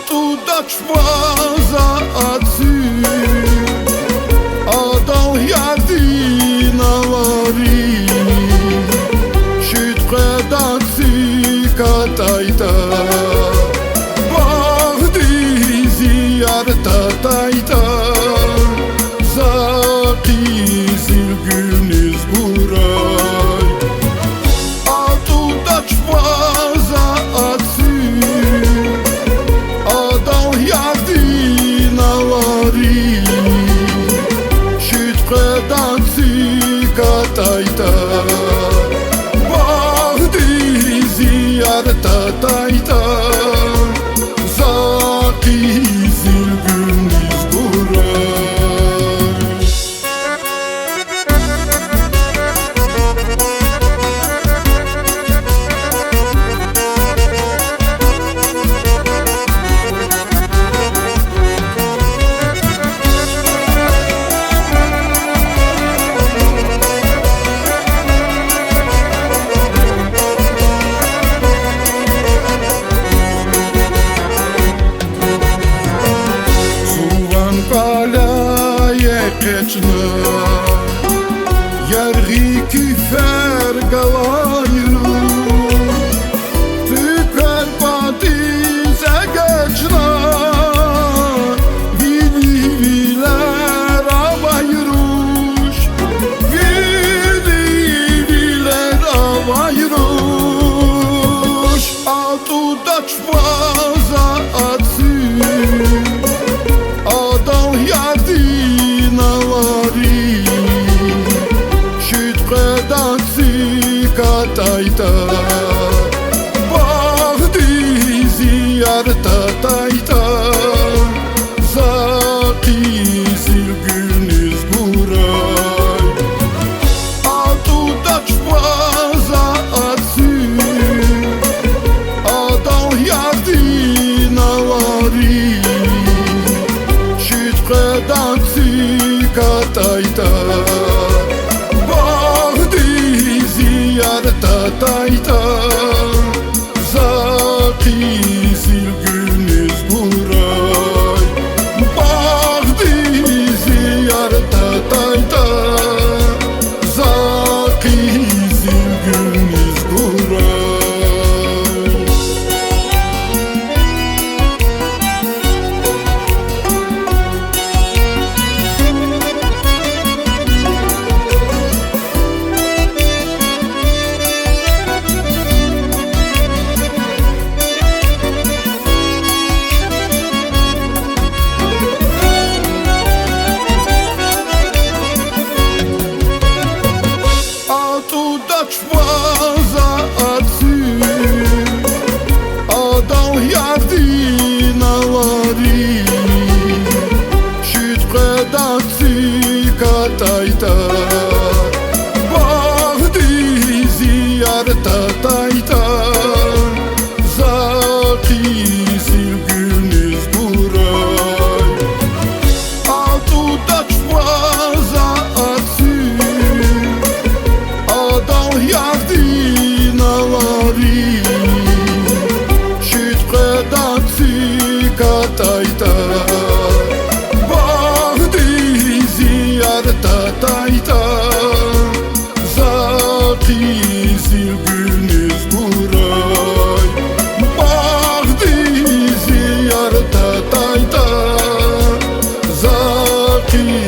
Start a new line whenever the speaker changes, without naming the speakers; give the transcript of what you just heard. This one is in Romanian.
tu dać władza, a ty Adał jadina wari Şütre dansi katayta Bahdi ziyarta tayta Zaki zilgüniz buray Tu dać władza, a ty Adał jadina wari Şütre dansi katayta Bahdi ziyarta tayta Zaki zilgüniz buray Кечна ярги кифер галайру Ты карпати загачна Вини вилер авайруш Вини вилер авайруш А ту дач ваза атsi Adal yadina wari Şütre dansi katayta Bahdi ziyarta tayta Zaki zilgüniz buray Tu dać władza, a ty Adal yadina wari Şütre dansi katayta Bahdi ziyarta tayta Zaki zilgüniz buray Bahdi ziyarta tayta Zaki zilgüniz buray Tu dać władza, a ty Adał jadina wari Şütre dansi katayta Bahdi ziyarta tayta Zaki zilgüniz buray Tu dać władza, a ty Adal yadina wari Şütre dansi katayta Bahdi ziyarta tayta Zaki zilgüniz buray Bahdi ziyarta tayta Zaki